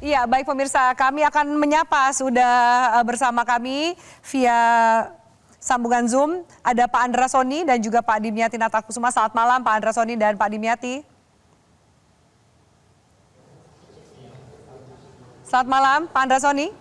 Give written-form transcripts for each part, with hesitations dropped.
Iya, baik pemirsa, kami akan menyapa sudah bersama kami via sambungan Zoom. Ada Pak Andra Soni dan juga Pak Dimyati Natakusuma. Selamat malam Pak Andra Soni dan Pak Dimyati. Selamat malam Pak Andra Soni.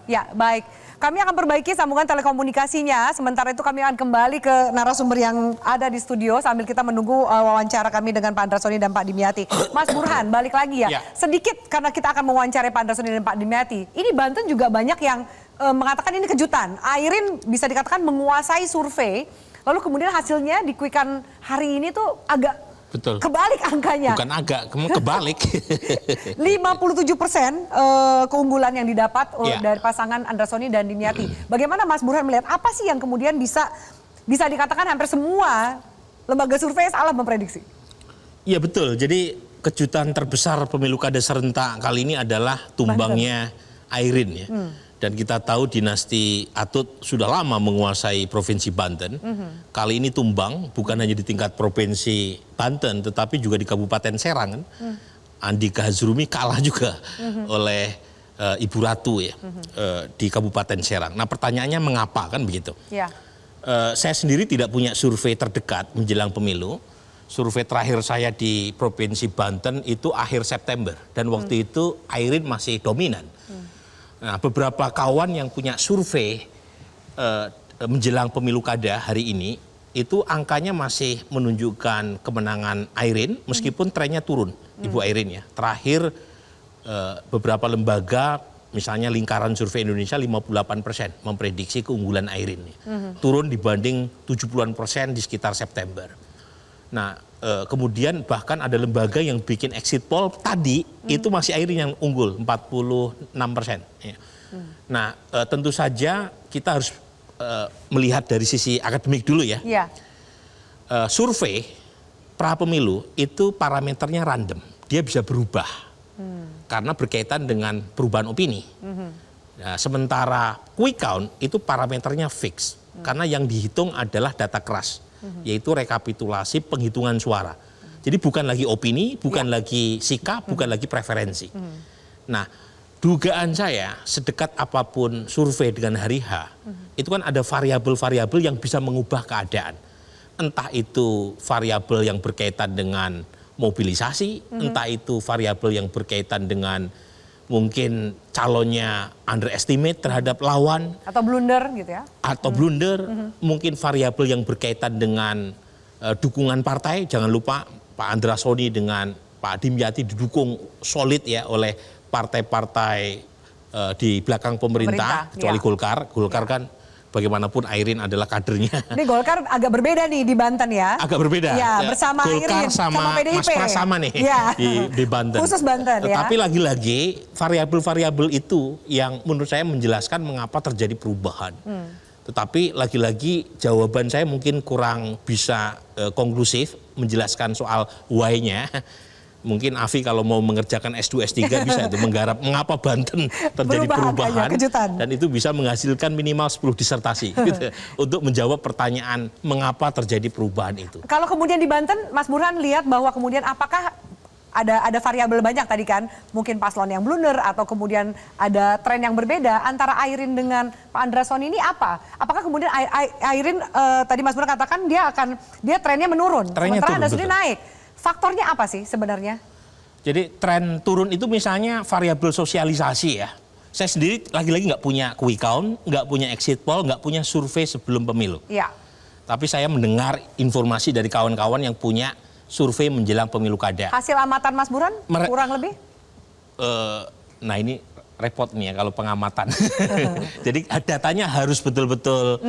Ya, baik. Kami akan perbaiki sambungan telekomunikasinya. Sementara itu kami akan kembali ke narasumber yang ada di studio sambil kita menunggu wawancara kami dengan Pak Andra Soni dan Pak Dimyati. Mas Burhan, balik lagi ya. Sedikit karena kita akan mewawancarai Pak Andra Soni dan Pak Dimyati. Ini Banten juga banyak yang mengatakan ini kejutan. Airin bisa dikatakan menguasai survei. Lalu kemudian hasilnya di Quick Count hari ini tuh agak kebalik angkanya. Bukan agak, kebalik. 57% keunggulan yang didapat dari pasangan Andra Soni dan Dimyati. Bagaimana Mas Burhan melihat apa sih yang kemudian bisa dikatakan hampir semua lembaga survei salah memprediksi? Iya betul. Jadi kejutan terbesar pemilu kada serentak kali ini adalah tumbangnya Airin ya. Dan kita tahu dinasti Atut sudah lama menguasai Provinsi Banten. Kali ini tumbang bukan hanya di tingkat Provinsi Banten tetapi juga di Kabupaten Serang. Andika Hazrumi kalah juga oleh Ibu Ratu ya di Kabupaten Serang. Nah pertanyaannya mengapa kan begitu? Saya sendiri tidak punya survei terdekat menjelang pemilu. Survei terakhir saya di Provinsi Banten itu akhir September. Dan waktu itu Airin masih dominan. Nah, beberapa kawan yang punya survei menjelang pemilu kada hari ini, itu angkanya masih menunjukkan kemenangan Airin, meskipun trennya turun, Ibu Airin ya. Terakhir beberapa lembaga, misalnya Lingkaran Survei Indonesia 58% memprediksi keunggulan Airin. Turun dibanding 70-an% di sekitar September. Nah, kemudian bahkan ada lembaga yang bikin exit poll tadi itu masih Airin yang unggul 46%. Ya. Nah, tentu saja kita harus melihat dari sisi akademik dulu ya. Survei pra pemilu itu parameternya random, dia bisa berubah karena berkaitan dengan perubahan opini. Nah, sementara quick count itu parameternya fix karena yang dihitung adalah data keras. Yaitu rekapitulasi penghitungan suara. Jadi bukan lagi opini, bukan lagi sikap, bukan lagi preferensi. Nah, dugaan saya sedekat apapun survei dengan hari H, itu kan ada variabel-variabel yang bisa mengubah keadaan. Entah itu variabel yang berkaitan dengan mobilisasi, entah itu variabel yang berkaitan dengan mungkin calonnya underestimate terhadap lawan. Atau blunder gitu ya. Atau blunder, mungkin variabel yang berkaitan dengan dukungan partai. Jangan lupa Pak Andra Soni dengan Pak Dimyati didukung solid ya oleh partai-partai di belakang pemerintah kecuali Golkar. Golkar kan bagaimanapun Airin adalah kadernya. Ini Golkar agak berbeda nih di Banten ya. Agak berbeda. Ya, bersama Golkar Airin, sama PDIP. Mas Pras sama nih di Banten. Khusus Banten ya. Tapi lagi-lagi variabel-variabel itu yang menurut saya menjelaskan mengapa terjadi perubahan. Tetapi lagi-lagi jawaban saya mungkin kurang bisa konklusif menjelaskan soal why-nya. Mungkin Afi kalau mau mengerjakan S2, S3 bisa itu menggarap mengapa Banten terjadi perubahan dan itu bisa menghasilkan minimal 10 disertasi gitu, untuk menjawab pertanyaan mengapa terjadi perubahan itu. Kalau kemudian di Banten, Mas Burhan lihat bahwa kemudian apakah ada variabel banyak tadi kan, mungkin paslon yang blunder atau kemudian ada tren yang berbeda antara Airin dengan Pak Andra Soni ini apa? Apakah kemudian Airin tadi Mas Burhan katakan dia trennya menurun, sementara Andra Soni naik. Faktornya apa sih sebenarnya? Jadi tren turun itu misalnya variabel sosialisasi ya. Saya sendiri lagi-lagi nggak punya quick count, nggak punya exit poll, nggak punya survei sebelum pemilu. Tapi saya mendengar informasi dari kawan-kawan yang punya survei menjelang pemilu kada. Hasil amatan Mas Burhan kurang lebih? Nah ini repot nih ya kalau pengamatan. Jadi datanya harus betul-betul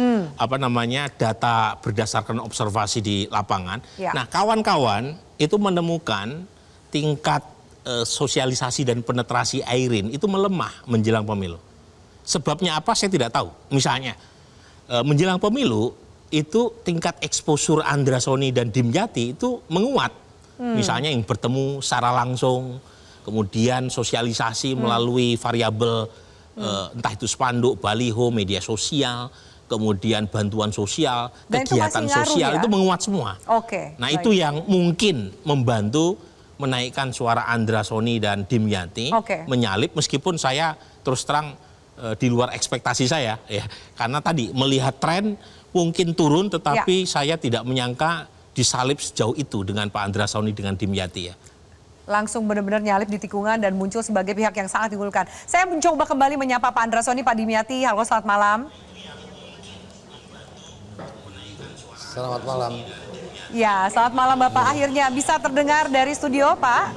data berdasarkan observasi di lapangan. Nah kawan-kawan itu menemukan tingkat sosialisasi dan penetrasi Airin itu melemah menjelang pemilu. Sebabnya apa saya tidak tahu. Misalnya menjelang pemilu itu tingkat exposure Andra Soni dan Dimyati itu menguat. Misalnya yang bertemu secara langsung, kemudian sosialisasi melalui variabel entah itu spanduk, baliho, media sosial, kemudian bantuan sosial, kegiatan sosial itu menguat semua. Nah itu yang mungkin membantu menaikkan suara Andra Soni dan Dimyati, menyalip meskipun saya terus terang di luar ekspektasi saya ya. Karena tadi melihat tren mungkin turun, tetapi saya tidak menyangka disalip sejauh itu dengan Pak Andra Soni dengan Dimyati ya. Langsung benar-benar nyalip di tikungan dan muncul sebagai pihak yang sangat diunggulkan. Saya mencoba kembali menyapa Pak Andra Soni, Pak Dimyati. Halo, selamat malam. Selamat malam. Ya, selamat malam Bapak. Akhirnya bisa terdengar dari studio, Pak?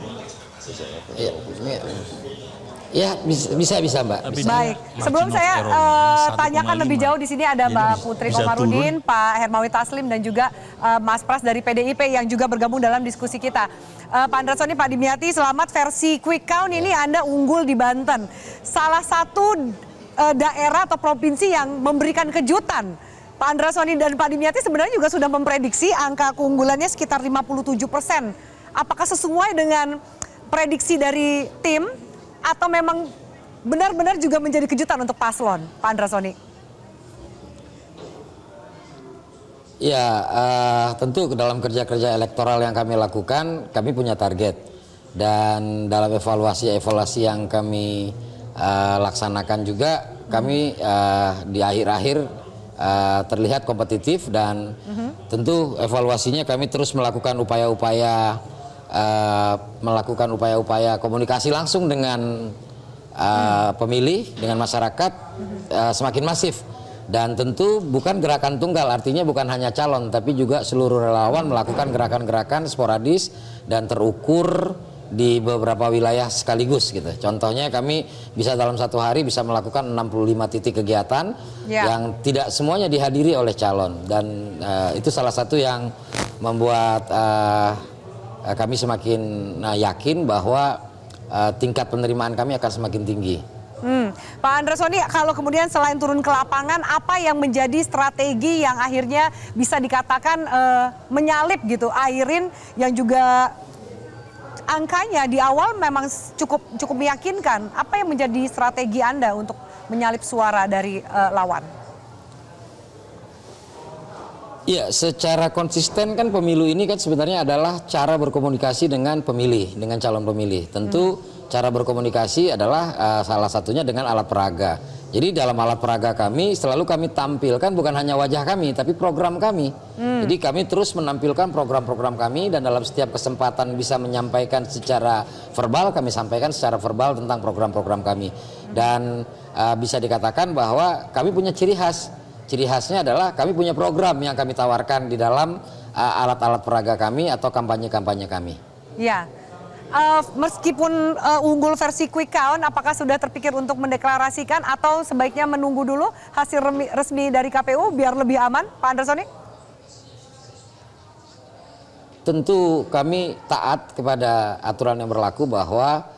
Ya, bisa Mbak. Baik, sebelum saya tanyakan lebih jauh, di sini ada Mbak Putri Komarudin, Pak Hermawi Taslim, dan juga Mas Pras dari PDIP yang juga bergabung dalam diskusi kita. Pak Andra Soni, Pak Dimyati, selamat. Versi quick count ini Anda unggul di Banten. Salah satu daerah atau provinsi yang memberikan kejutan. Pak Andra Soni dan Pak Dimyati sebenarnya juga sudah memprediksi angka keunggulannya sekitar 57%. Apakah sesuai dengan prediksi dari tim atau memang benar-benar juga menjadi kejutan untuk paslon, Pak Andra Soni? Ya, tentu dalam kerja-kerja elektoral yang kami lakukan, kami punya target. Dan dalam evaluasi yang kami laksanakan juga, kami di akhir-akhir terlihat kompetitif dan tentu evaluasinya kami terus melakukan upaya-upaya komunikasi langsung dengan pemilih, dengan masyarakat semakin masif. Dan tentu bukan gerakan tunggal, artinya bukan hanya calon, tapi juga seluruh relawan melakukan gerakan-gerakan sporadis dan terukur di beberapa wilayah sekaligus gitu. Contohnya kami bisa dalam satu hari bisa melakukan 65 titik kegiatan yang tidak semuanya dihadiri oleh calon. Dan itu salah satu yang membuat kami semakin yakin bahwa tingkat penerimaan kami akan semakin tinggi. Pak Andra Soni, kalau kemudian selain turun ke lapangan, apa yang menjadi strategi yang akhirnya bisa dikatakan menyalip gitu Airin yang juga angkanya di awal memang cukup meyakinkan? Apa yang menjadi strategi Anda untuk menyalip suara dari lawan? Ya, secara konsisten kan pemilu ini kan sebenarnya adalah cara berkomunikasi dengan pemilih, dengan calon pemilih. Tentu cara berkomunikasi adalah salah satunya dengan alat peraga. Jadi dalam alat peraga kami selalu kami tampilkan bukan hanya wajah kami, tapi program kami. Jadi kami terus menampilkan program-program kami dan dalam setiap kesempatan bisa menyampaikan secara verbal, kami sampaikan secara verbal tentang program-program kami. Dan bisa dikatakan bahwa kami punya ciri khas. Ciri khasnya adalah kami punya program yang kami tawarkan di dalam alat-alat peraga kami atau kampanye-kampanye kami. Ya. Meskipun unggul versi quick count, apakah sudah terpikir untuk mendeklarasikan atau sebaiknya menunggu dulu hasil resmi dari KPU biar lebih aman, Pak Andra Soni? Tentu kami taat kepada aturan yang berlaku bahwa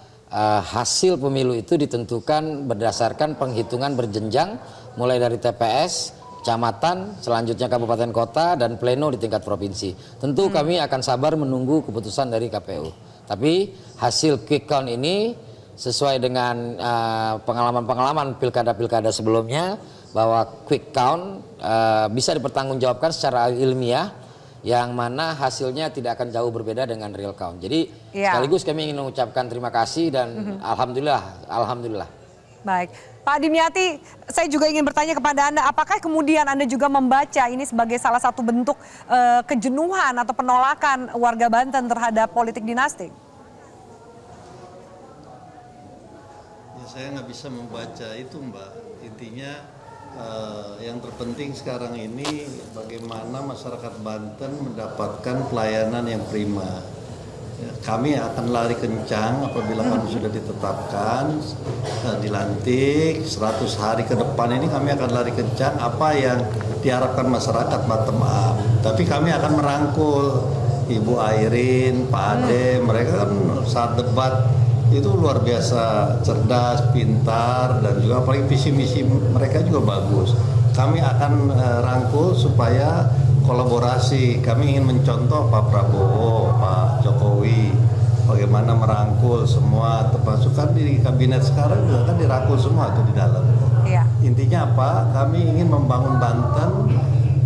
hasil pemilu itu ditentukan berdasarkan penghitungan berjenjang mulai dari TPS, kecamatan, selanjutnya kabupaten kota dan pleno di tingkat provinsi. Tentu kami akan sabar menunggu keputusan dari KPU. Tapi hasil quick count ini sesuai dengan pengalaman-pengalaman pilkada-pilkada sebelumnya bahwa quick count bisa dipertanggungjawabkan secara ilmiah yang mana hasilnya tidak akan jauh berbeda dengan real count. Jadi sekaligus kami ingin mengucapkan terima kasih dan alhamdulillah. Baik, Pak Dimyati, saya juga ingin bertanya kepada Anda, apakah kemudian Anda juga membaca ini sebagai salah satu bentuk kejenuhan atau penolakan warga Banten terhadap politik dinasti? Ya, saya nggak bisa membaca itu, Mbak. Intinya yang terpenting sekarang ini bagaimana masyarakat Banten mendapatkan pelayanan yang prima. Ya, kami akan lari kencang apabila kami sudah ditetapkan, dilantik, 100 hari ke depan ini kami akan lari kencang apa yang diharapkan masyarakat bottom up. Tapi kami akan merangkul Ibu Airin, Pak Ade, mereka kan saat debat itu luar biasa cerdas, pintar, dan juga apalagi visi misi mereka juga bagus. Kami akan rangkul supaya kolaborasi. Kami ingin mencontoh Pak Prabowo, Pak Jokowi, bagaimana merangkul semua, termasuk kan di kabinet sekarang juga kan dirangkul semua tuh di dalam. Iya. Intinya apa? Kami ingin membangun Banten.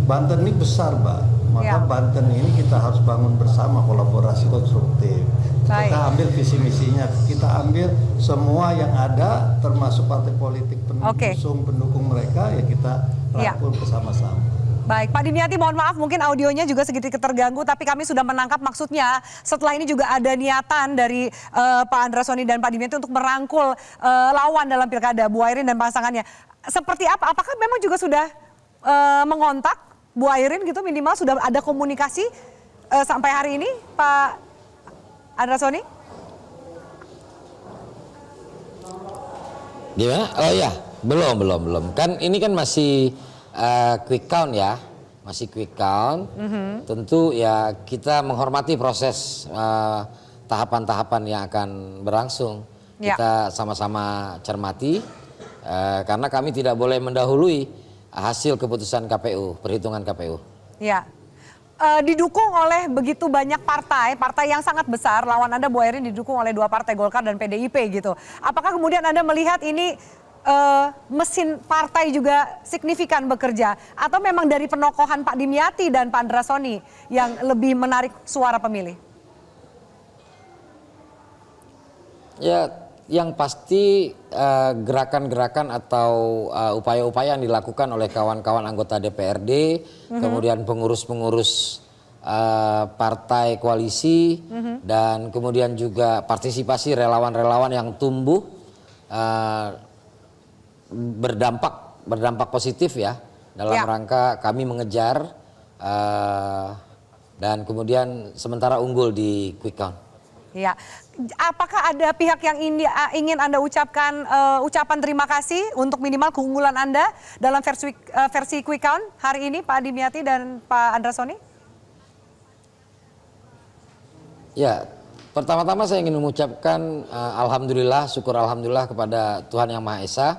Banten ini besar, Mbak. Maka Banten ini kita harus bangun bersama, kolaborasi konstruktif. Baik. Kita ambil visi misinya, kita ambil semua yang ada, termasuk partai politik pendukung mereka, ya kita rangkul bersama-sama. Baik, Pak Dimyati, mohon maaf mungkin audionya juga sedikit terganggu, tapi kami sudah menangkap maksudnya setelah ini juga ada niatan dari Pak Andra Soni dan Pak Dimyati untuk merangkul lawan dalam pilkada, Bu Airin dan pasangannya. Seperti apa? Apakah memang juga sudah mengontak Bu Airin gitu, minimal sudah ada komunikasi sampai hari ini, Pak Andra Soni? Gimana? Oh ya, belum. Kan ini kan masih quick count ya, masih quick count. Tentu ya kita menghormati proses tahapan-tahapan yang akan berlangsung. Kita sama-sama cermati karena kami tidak boleh mendahului hasil keputusan KPU, perhitungan KPU. Ya. Didukung oleh begitu banyak partai yang sangat besar, lawan Anda Bu Airin didukung oleh 2 partai, Golkar dan PDIP gitu. Apakah kemudian Anda melihat ini mesin partai juga signifikan bekerja, atau memang dari penokohan Pak Dimyati dan Pak Andra Soni yang lebih menarik suara pemilih? Ya, yang pasti gerakan-gerakan atau upaya-upaya yang dilakukan oleh kawan-kawan anggota DPRD, kemudian pengurus-pengurus partai koalisi, dan kemudian juga partisipasi relawan-relawan yang tumbuh berdampak positif ya dalam rangka kami mengejar dan kemudian sementara unggul di quick count. Ya, apakah ada pihak yang ingin Anda ucapkan ucapan terima kasih untuk minimal keunggulan Anda dalam versi quick count hari ini, Pak Dimyati dan Pak Andra Soni? Ya, pertama-tama saya ingin mengucapkan alhamdulillah, syukur alhamdulillah kepada Tuhan Yang Maha Esa,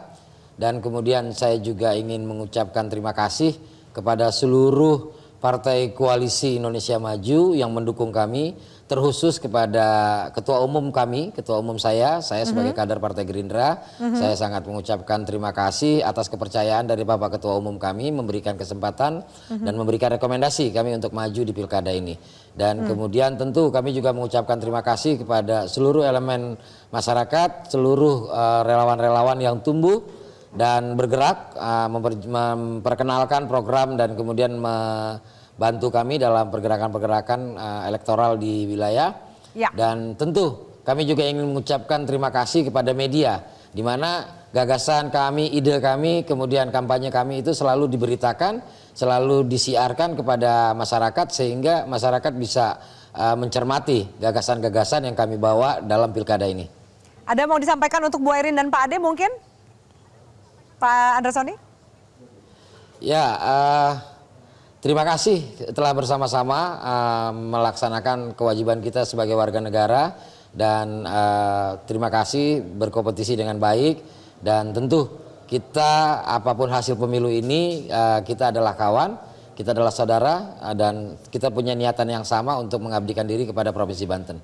dan kemudian saya juga ingin mengucapkan terima kasih kepada seluruh partai koalisi Indonesia Maju yang mendukung kami, terkhusus kepada ketua umum kami, ketua umum saya sebagai kader Partai Gerindra, saya sangat mengucapkan terima kasih atas kepercayaan dari Bapak Ketua Umum kami memberikan kesempatan dan memberikan rekomendasi kami untuk maju di pilkada ini. Dan kemudian tentu kami juga mengucapkan terima kasih kepada seluruh elemen masyarakat, seluruh relawan-relawan yang tumbuh dan bergerak memperkenalkan program dan kemudian bantu kami dalam pergerakan-pergerakan elektoral di wilayah. Dan tentu kami juga ingin mengucapkan terima kasih kepada media, di mana gagasan kami, ide kami, kemudian kampanye kami itu selalu diberitakan, selalu disiarkan kepada masyarakat sehingga masyarakat bisa mencermati gagasan-gagasan yang kami bawa dalam pilkada ini. Ada mau disampaikan untuk Bu Airin dan Pak Ade mungkin? Pak Andra Soni? Ya, terima kasih telah bersama-sama melaksanakan kewajiban kita sebagai warga negara, dan terima kasih berkompetisi dengan baik, dan tentu kita apapun hasil pemilu ini kita adalah kawan, kita adalah saudara, dan kita punya niatan yang sama untuk mengabdikan diri kepada Provinsi Banten.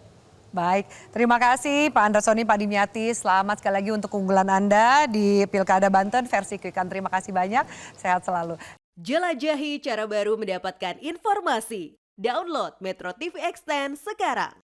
Baik, terima kasih Pak Andra Soni, Pak Dimyati. Selamat sekali lagi untuk keunggulan Anda di Pilkada Banten versi Quick Count. Terima kasih banyak, sehat selalu. Jelajahi cara baru mendapatkan informasi. Download Metro TV Extend sekarang.